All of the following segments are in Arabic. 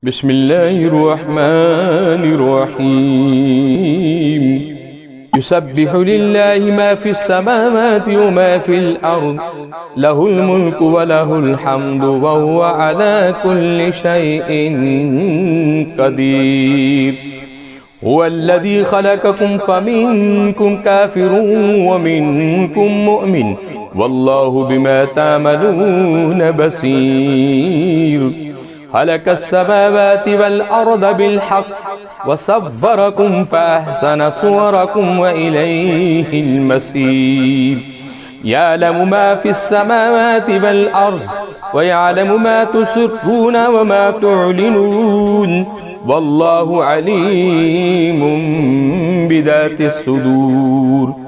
بسم الله الرحمن الرحيم يسبح لله ما في السماوات وما في الأرض له الملك وله الحمد وهو على كل شيء قدير هو الذي خلقكم فمنكم كافر ومنكم مؤمن والله بما تعملون بصير خلق السماوات والأرض بالحق وصبركم فأحسن صوركم وإليه المصير يعلم ما في السماوات والأرض ويعلم ما تسرون وما تعلنون والله عليم بذات الصدور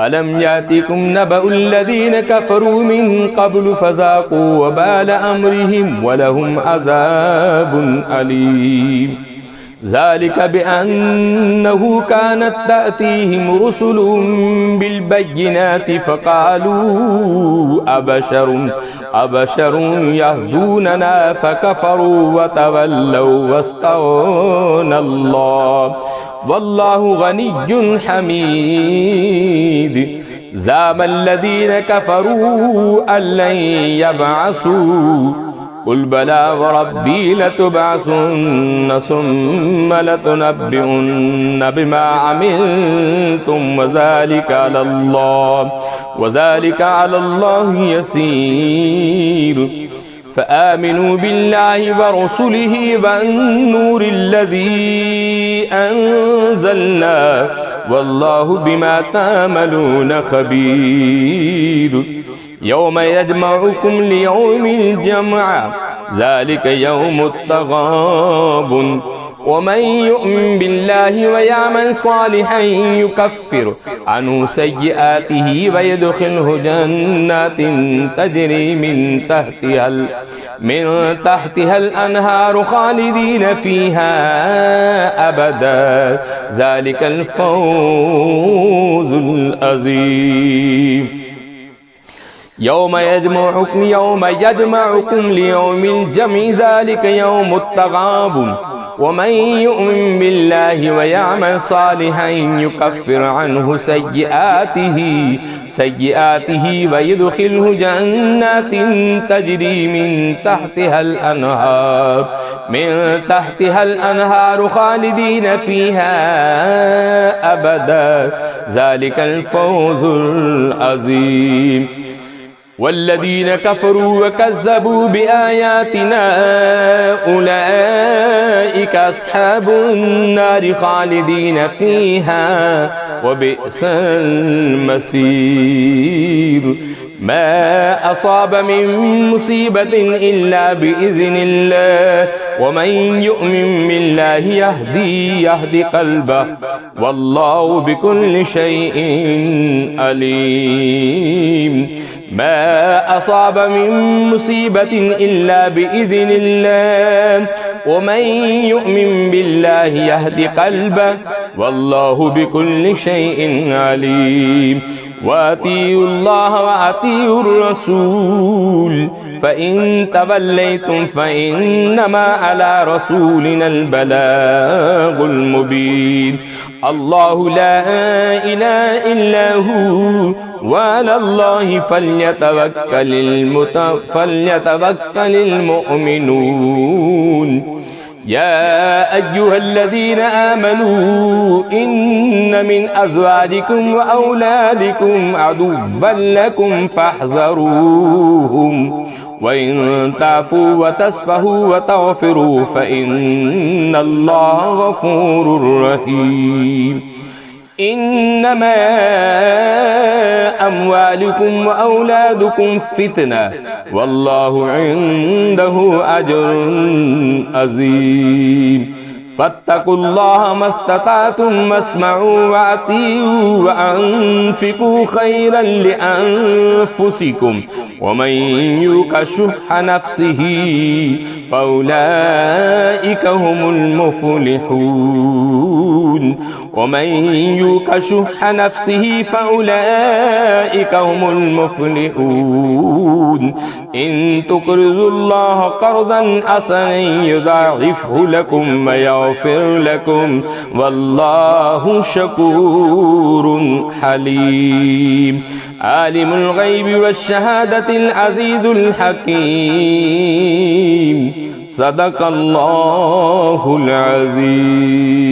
ألم يأتكم نبأ الذين كفروا من قبل فذاقوا وبال أمرهم ولهم عذاب أليم ذلك بأنه كانت تأتيهم رسل بالبينات فقالوا أبشر يهدوننا فكفروا وتولوا واستغنى الله والله غني حميد زعم الذين كفروا أن لن يبعثوا قل بلى وربي لتبعثن ثم لتنبئن بما عملتم وذلك على الله يسير فآمنوا بالله ورسله والنور الذي أنزلنا والله بما تعملون خبير يوم يجمعكم ليوم الجمع ذلك يوم التغابن ومن يؤمن بالله ويعمل صالحا يكفر عنه سيئاته ويدخله جنات تجري من تحتها الأنهار خالدين فيها أبدا ذلك الفوز العظيم يوم يجمعكم ليوم الجمع ذلك يوم التغابن ومن يؤمن بالله ويعمل صالحا يكفر عنه سيئاته ويدخله جنات تجري من تحتها الأنهار خالدين فيها أبدا ذلك الفوز العظيم والذين كفروا وكذبوا بآياتنا أولئك أصحاب النار خالدين فيها وبئس المصير ما أصاب من مصيبة إلا بإذن الله ومن يؤمن بالله يهدي قلبه والله بكل شيء عليم ما أصاب من مصيبة إلا بإذن الله ومن يؤمن بالله يهدي قلبه والله بكل شيء عليم وأطيعوا الله وأطيعوا الرسول فإن توليتم فإنما على رسولنا البلاغ المبين الله لا إله إلا هو وعلى الله فليتوكل المؤمنون يا أيها الذين آمنوا إن من أزواجكم وأولادكم عدوا لكم فاحذروهم وإن تعفوا وتصفحوا وتغفروا فإن الله غفور رحيم إنما أموالكم وأولادكم فتنة والله عنده أجر عظيم فاتقوا الله ما استطعتم واسمعوا وأطيعوا وأنفقوا خيرا لأنفسكم ومن يوق شح نفسه فأولئك هم المفلحون ومن يوق شح نفسه فأولئك هم المفلحون إن تقرضوا الله قرضا حسنا يضاعفه لكم ويغفر لكم والله شكور حليم عالم الغيب والشهادة العزيز الحكيم صدق الله العظيم